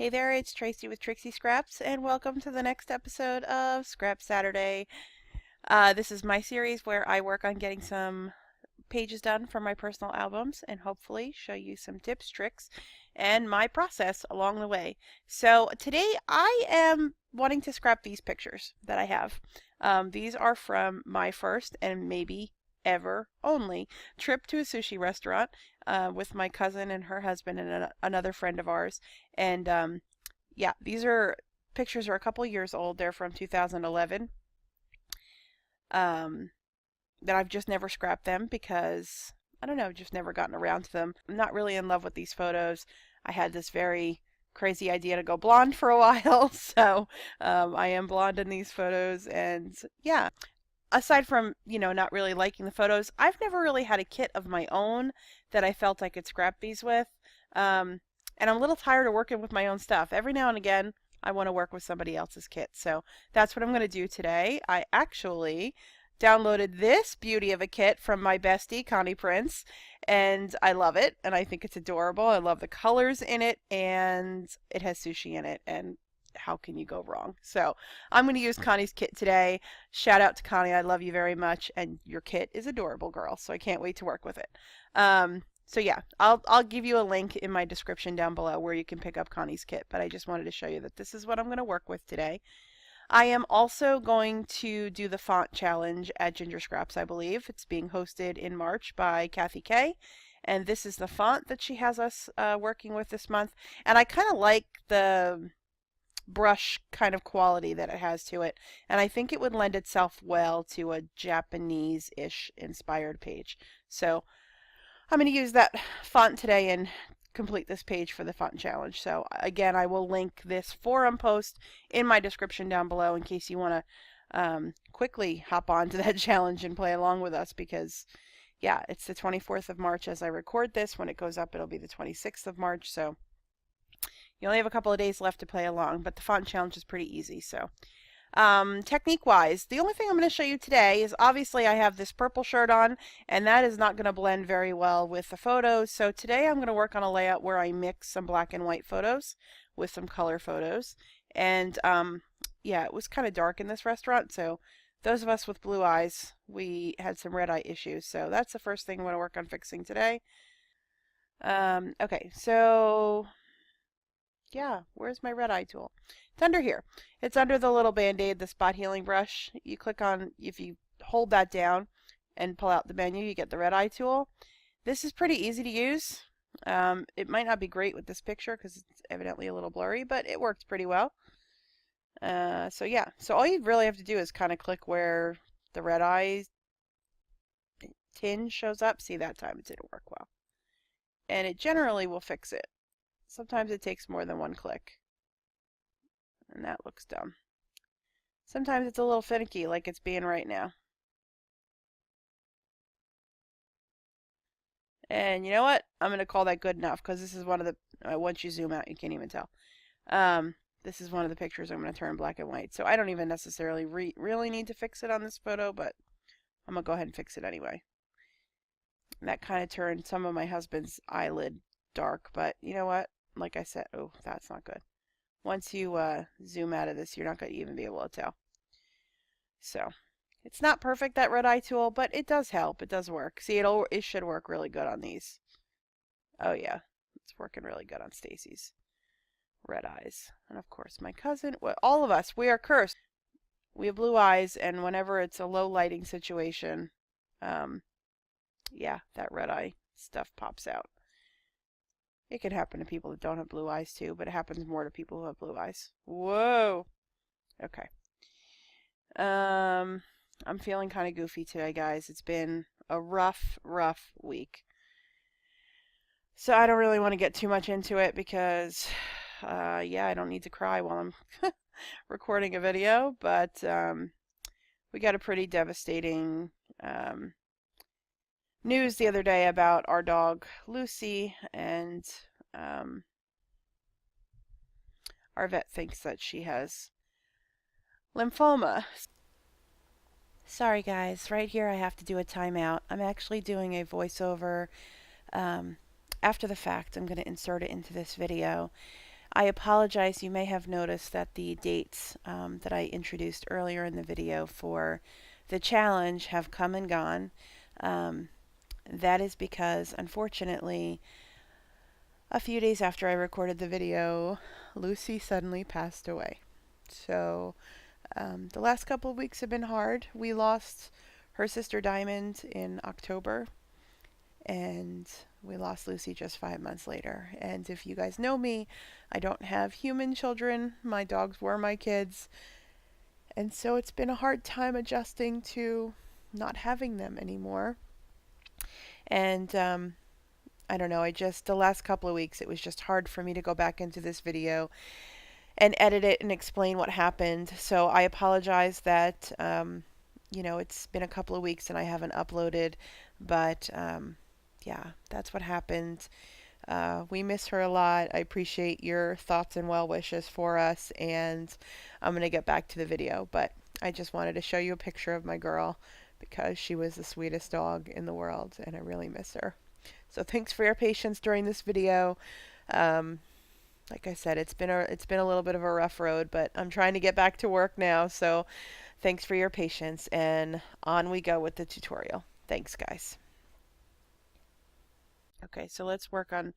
Hey there, it's Tracy with Trixie Scraps, and welcome to the next episode of Scrap Saturday. This is my series where I work on getting some pages done for my personal albums and hopefully show you some tips, tricks, and my process along the way. So today I am wanting to scrap these pictures that I have. These are from my first and maybe ever only trip to a sushi restaurant with my cousin and her husband and another friend of ours. And yeah, these are pictures are a couple years old. They're from 2011. Um, that I've just never scrapped them because I don't know, just never gotten around to them. I'm not really in love with these photos. I had this very crazy idea to go blonde for a while, so I am blonde in these photos, and yeah. Aside from, not really liking the photos, I've never really had a kit of my own that I felt I could scrap these with. And I'm a little tired of working with my own stuff. Every now and again, I want to work with somebody else's kit. So that's what I'm going to do today. I actually downloaded this beauty of a kit from my bestie, Connie Prince, and I love it, and I think it's adorable. I love the colors in it, and it has sushi in it, and how can you go wrong? So I'm going to use Connie's kit today. Shout out to Connie. I love you very much, and your kit is adorable, girl, so I can't wait to work with it. So yeah, I'll give you a link in my description down below where you can pick up Connie's kit, but I just wanted to show you that this is what I'm going to work with today. I am also going to do the font challenge at Ginger Scraps, I believe. It's being hosted in March by Kathy K. And this is the font that she has us working with this month. And I kind of like the brush kind of quality that it has to it. And I think it would lend itself well to a Japanese-ish inspired page. So I'm going to use that font today and complete this page for the font challenge. So again, I will link this forum post in my description down below in case you want to quickly hop on to that challenge and play along with us, because yeah, it's the 24th of March as I record this. When it goes up, it'll be the 26th of March. So you only have a couple of days left to play along, but the font challenge is pretty easy. So technique wise, the only thing I'm going to show you today is obviously I have this purple shirt on, and that is not going to blend very well with the photos. So today I'm going to work on a layout where I mix some black and white photos with some color photos. And yeah, it was kind of dark in this restaurant, so those of us with blue eyes, we had some red eye issues. So that's the first thing I'm going to work on fixing today. Okay, so yeah, where's my red eye tool? It's under here. It's under the little band-aid, the spot healing brush. You click on, if you hold that down and pull out the menu, you get the red eye tool. This is pretty easy to use. It might not be great with this picture because it's evidently a little blurry, but it works pretty well. So yeah, so all you really have to do is kind of click where the red eye tinge shows up. See, that time it didn't work well. And it generally will fix it. Sometimes it takes more than one click. And that looks dumb. Sometimes it's a little finicky, like it's being right now. And you know what? I'm going to call that good enough, because this is one of the, once you zoom out, you can't even tell. This is one of the pictures I'm going to turn black and white. So I don't even necessarily really need to fix it on this photo, but I'm going to go ahead and fix it anyway. And that kind of turned some of my husband's eyelid dark, but you know what? Like I said, oh, that's not good. Once you zoom out of this, you're not going to even be able to tell. So it's not perfect, that red eye tool, but it does help. It does work. See, it should work really good on these. Oh yeah, it's working really good on Stacy's red eyes. And of course my cousin, well, all of us, we are cursed. We have blue eyes, and whenever it's a low lighting situation, yeah, that red eye stuff pops out. It can happen to people that don't have blue eyes too, but it happens more to people who have blue eyes. Whoa. Okay. I'm feeling kind of goofy today, guys. It's been a rough week. So I don't really want to get too much into it because, yeah, I don't need to cry while I'm recording a video, but we got a pretty devastating news the other day about our dog Lucy, and our vet thinks that she has lymphoma. Sorry guys, right here I have to do a timeout. I'm actually doing a voiceover after the fact. I'm going to insert it into this video. I apologize. You may have noticed that the dates that I introduced earlier in the video for the challenge have come and gone. Um, that is because, unfortunately, a few days after I recorded the video, Lucy suddenly passed away. So the last couple of weeks have been hard. We lost her sister Diamond in October, and we lost Lucy just 5 months later. And if you guys know me, I don't have human children. My dogs were my kids. And so it's been a hard time adjusting to not having them anymore. And I don't know, the last couple of weeks, it was just hard for me to go back into this video and edit it and explain what happened. So I apologize that, it's been a couple of weeks and I haven't uploaded, but yeah, that's what happened. We miss her a lot. I appreciate your thoughts and well wishes for us, and I'm going to get back to the video, but I just wanted to show you a picture of my girl because she was the sweetest dog in the world, and I really miss her. So thanks for your patience during this video. Like I said, it's been a little bit of a rough road, but I'm trying to get back to work now, so thanks for your patience, and on we go with the tutorial. Thanks, guys. Okay, so let's work on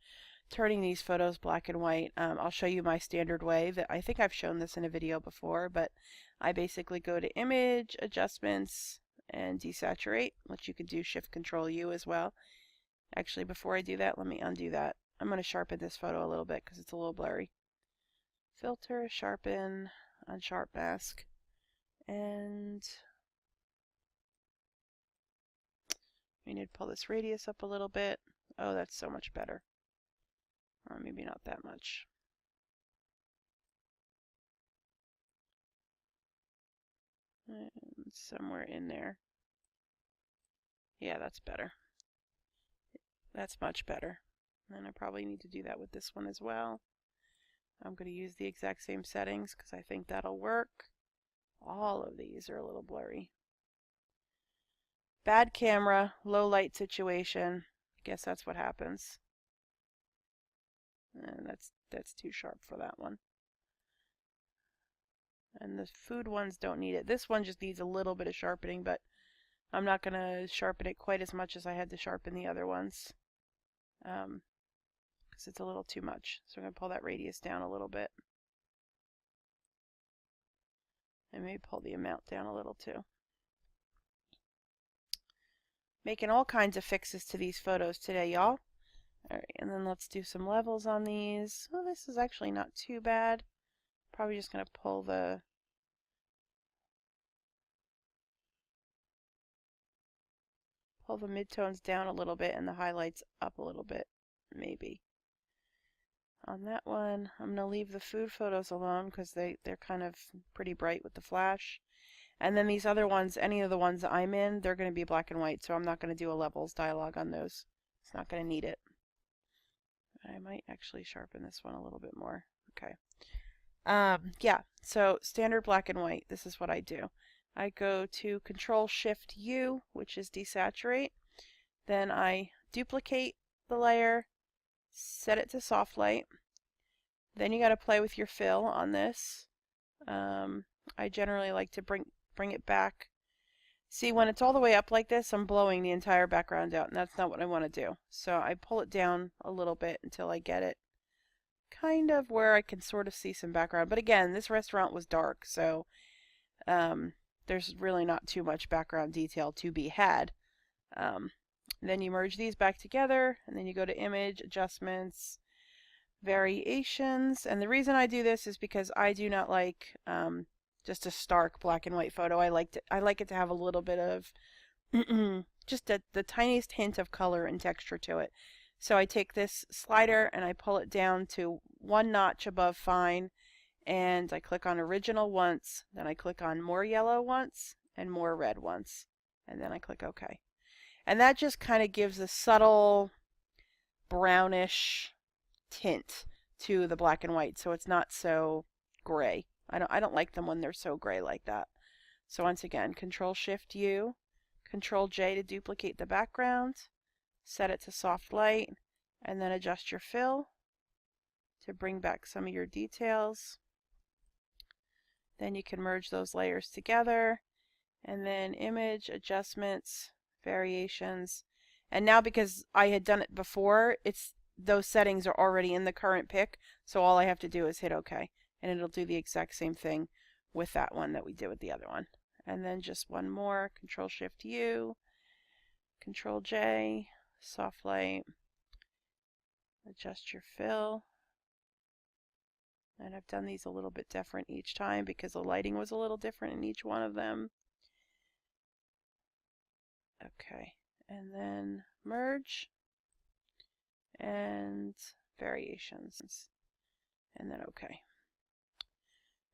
turning these photos black and white. I'll show you my standard way. That I think I've shown this in a video before, but I basically go to Image, Adjustments, and Desaturate, which you could do Shift Control U as well. Actually, before I do that, let me undo that. I'm going to sharpen this photo a little bit because it's a little blurry. Filter, Sharpen, Unsharp Mask, and we need to pull this radius up a little bit. Oh, that's so much better. Or maybe not that much. And somewhere in there. Yeah, that's better. That's much better. And I probably need to do that with this one as well. I'm going to use the exact same settings because I think that'll work. All of these are a little blurry. Bad camera, low light situation. I guess that's what happens. And that's too sharp for that one. And the food ones don't need it. This one just needs a little bit of sharpening, but I'm not going to sharpen it quite as much as I had to sharpen the other ones. Because it's a little too much. So I'm going to pull that radius down a little bit. And maybe pull the amount down a little too. Making all kinds of fixes to these photos today, y'all. Alright, and then let's do some levels on these. Well, this is actually not too bad. Probably just going to pull the midtones down a little bit and the highlights up a little bit, maybe. On that one, I'm going to leave the food photos alone because they're kind of pretty bright with the flash. And then these other ones, any of the ones I'm in, they're going to be black and white, so I'm not going to do a levels dialog on those. It's not going to need it. I might actually sharpen this one a little bit more. Okay. Yeah, so standard black and white, this is what I do. I go to Control Shift U, which is desaturate. Then I duplicate the layer, set it to soft light. Then you got to play with your fill on this. I generally like to bring it back. See, when it's all the way up like this, I'm blowing the entire background out, and that's not what I want to do. So I pull it down a little bit until I get it kind of where I can sort of see some background. But again, this restaurant was dark, so there's really not too much background detail to be had. Then you merge these back together, and then you go to Image, Adjustments, Variations. And the reason I do this is because I do not like just a stark black and white photo. I like it to have a little bit of just the tiniest hint of color and texture to it. So I take this slider and I pull it down to one notch above fine, and I click on original once, then I click on more yellow once and more red once, and then I click OK. And that just kind of gives a subtle brownish tint to the black and white, so it's not so gray. I don't like them when they're so gray like that. So once again, Control Shift U, Control J to duplicate the background, set it to soft light, and then adjust your fill to bring back some of your details. Then you can merge those layers together, and then image, adjustments, variations. And now because I had done it before, those settings are already in the current pick, so all I have to do is hit OK, and it'll do the exact same thing with that one that we did with the other one. And then just one more, Control Shift U, Control J, soft light, adjust your fill. And I've done these a little bit different each time because the lighting was a little different in each one of them. Okay, and then merge and variations, and then OK.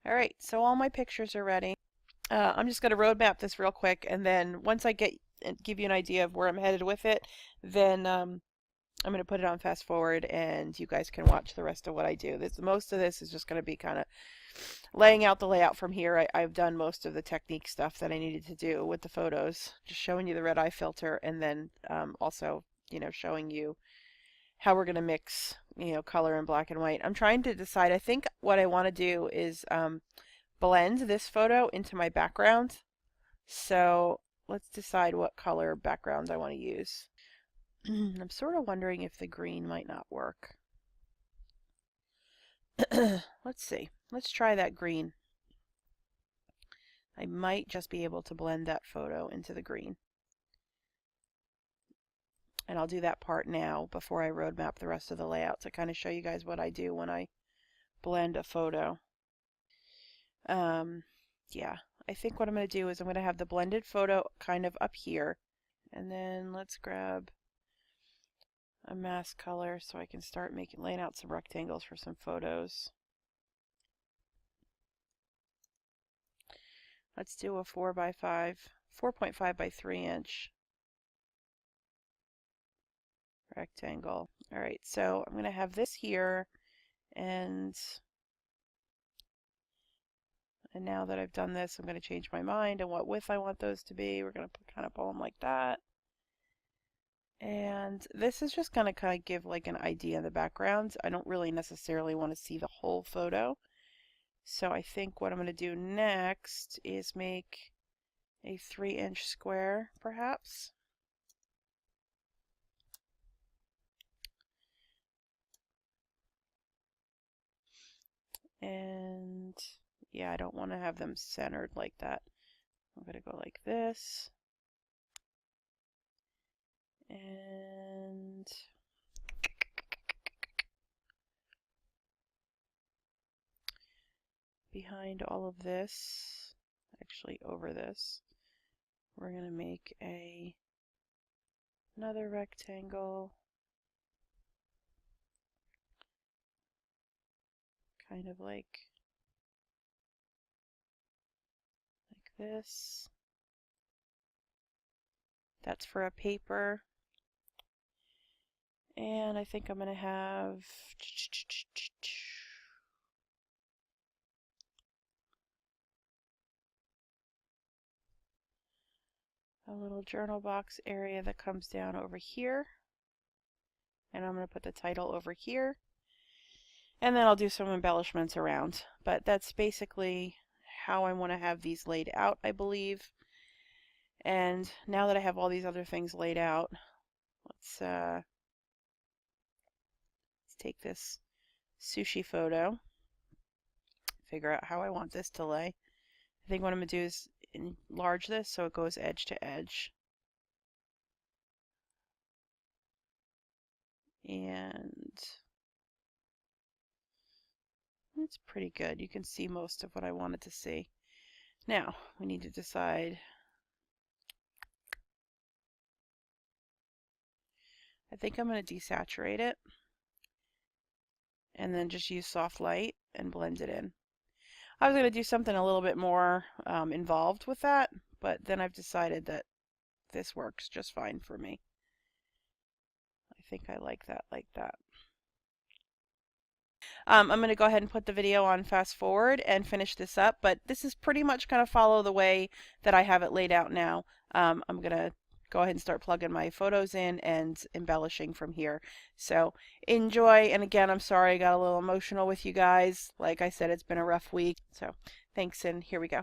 All right, so all my pictures are ready. I'm just going to roadmap this real quick, and then once I give you an idea of where I'm headed with it, then I'm going to put it on fast forward, and you guys can watch the rest of what I do. Most of this is just going to be kind of laying out the layout from here. I've done most of the technique stuff that I needed to do with the photos, just showing you the red eye filter, and then also, showing you how we're going to mix, color and black and white. I'm trying to decide. I think what I want to do is blend this photo into my background. So let's decide what color background I want to use. I'm sort of wondering if the green might not work. Let's see. Let's try that green. I might just be able to blend that photo into the green. And I'll do that part now before I roadmap the rest of the layout to kind of show you guys what I do when I blend a photo. Yeah, I think what I'm going to do is I'm going to have the blended photo kind of up here. And then let's grab a mask color so I can start laying out some rectangles for some photos. Let's do a 4.5 by 3 inch rectangle. All right, so I'm going to have this here, and now that I've done this, I'm going to change my mind on what width I want those to be. We're going to kind of pull them like that. And this is just going to kind of give like an idea of the background. I don't really necessarily want to see the whole photo. So I think what I'm going to do next is make a 3-inch square, perhaps. And yeah, I don't want to have them centered like that. I'm going to go like this. And behind all of this, actually over this, we're going to make another rectangle, kind of like this. That's for a paper. And I think I'm going to have a little journal box area that comes down over here. And I'm going to put the title over here. And then I'll do some embellishments around. But that's basically how I want to have these laid out, I believe. And now that I have all these other things laid out, let's take this sushi photo, figure out how I want this to lay. I think what I'm going to do is enlarge this so it goes edge to edge. And it's pretty good. You can see most of what I wanted to see. Now, we need to decide. I think I'm going to desaturate it and then just use soft light and blend it in. I was going to do something a little bit more involved with that, but then I've decided that this works just fine for me. I think I like that like that. I'm going to go ahead and put the video on fast forward and finish this up, but this is pretty much going to follow the way that I have it laid out now. I'm going to go ahead and start plugging my photos in and embellishing from here. So enjoy. And again, I'm sorry I got a little emotional with you guys. Like I said, it's been a rough week. So thanks, and here we go.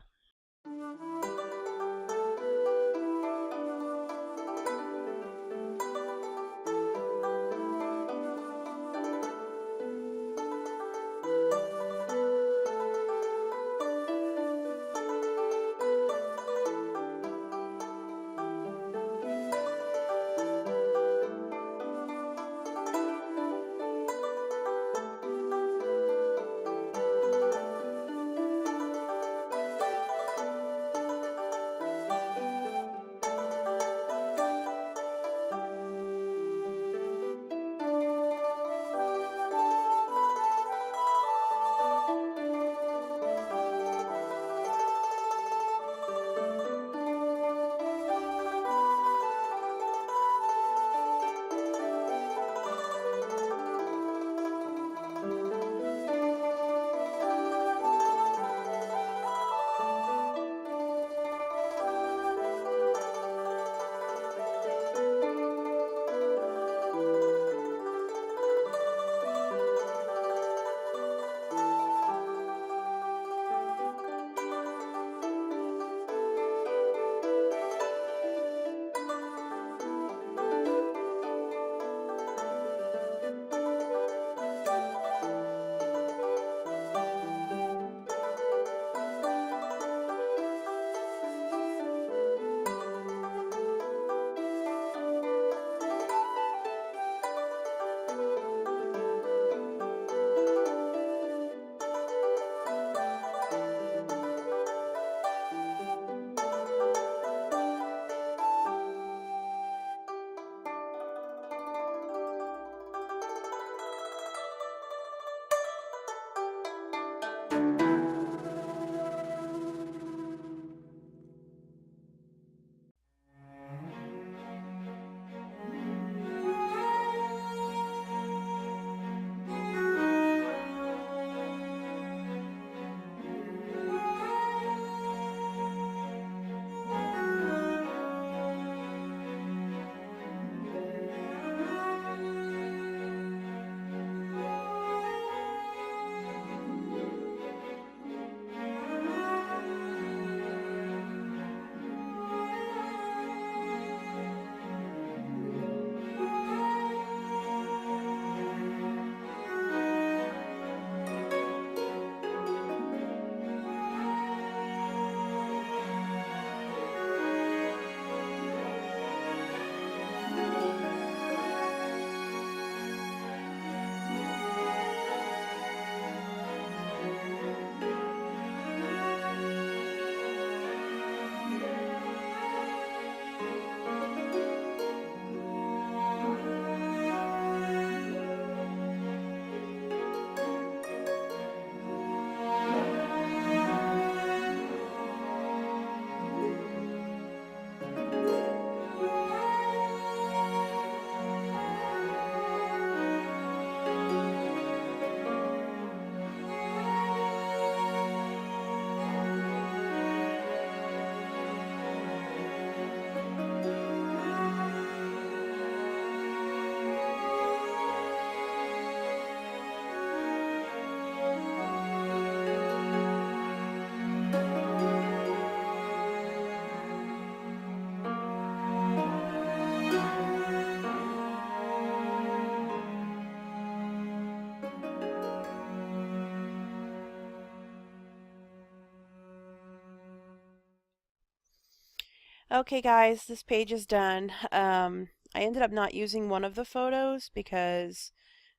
Okay guys, this page is done. I ended up not using one of the photos because,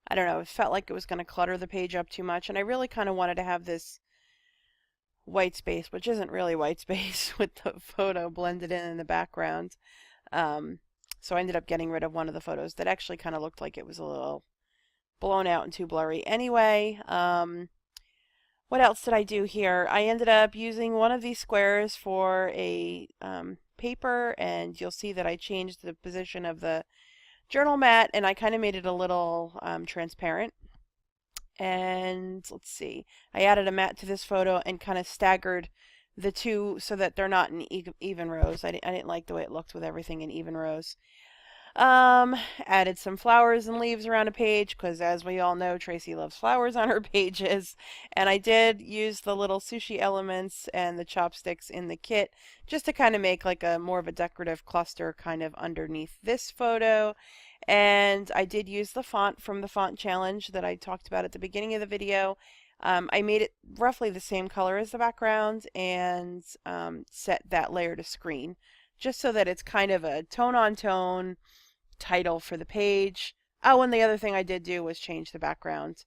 I don't know, it felt like it was going to clutter the page up too much, and I really kind of wanted to have this white space, which isn't really white space, with the photo blended in the background. So I ended up getting rid of one of the photos that actually kind of looked like it was a little blown out and too blurry. Anyway, what else did I do here? I ended up using one of these squares for a paper, and you'll see that I changed the position of the journal mat, and I kind of made it a little transparent. And let's see, I added a mat to this photo and kind of staggered the two so that they're not in even rows. I didn't like the way it looked with everything in even rows. Added some flowers and leaves around a page because, as we all know, Tracy loves flowers on her pages. And I did use the little sushi elements and the chopsticks in the kit just to kind of make like a more of a decorative cluster kind of underneath this photo. And I did use the font from the font challenge that I talked about at the beginning of the video. I made it roughly the same color as the background and set that layer to screen just so that it's kind of a tone-on-tone title for the page. Oh, and the other thing I did do was change the background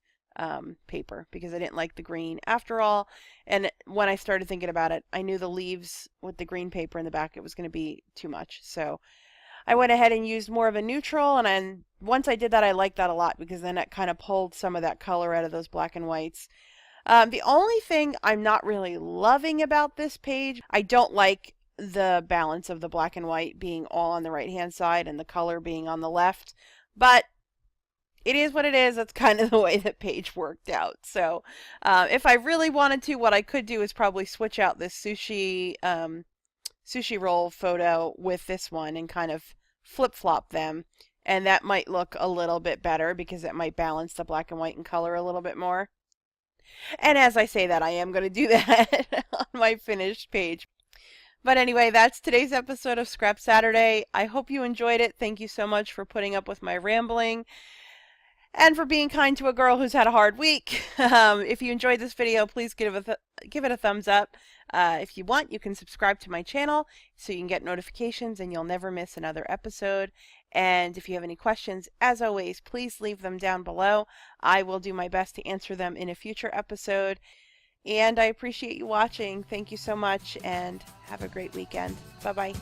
paper because I didn't like the green after all. And when I started thinking about it, I knew the leaves with the green paper in the back, it was going to be too much. So I went ahead and used more of a neutral, and once I did that, I liked that a lot because then it kind of pulled some of that color out of those black and whites. The only thing I'm not really loving about this page, I don't like the balance of the black and white being all on the right hand side and the color being on the left, but it is what it is. That's kind of the way the page worked out. So if I really wanted to, what I could do is probably switch out this sushi roll photo with this one and kind of flip-flop them, and that might look a little bit better because it might balance the black and white and color a little bit more. And as I say that, I am going to do that on my finished page. But anyway, that's today's episode of Scrap Saturday. I hope you enjoyed it. Thank you so much for putting up with my rambling and for being kind to a girl who's had a hard week. If you enjoyed this video, please give it a thumbs up. If you want, you can subscribe to my channel so you can get notifications and you'll never miss another episode. And if you have any questions, as always, please leave them down below. I will do my best to answer them in a future episode. And I appreciate you watching. Thank you so much and have a great weekend. Bye-bye.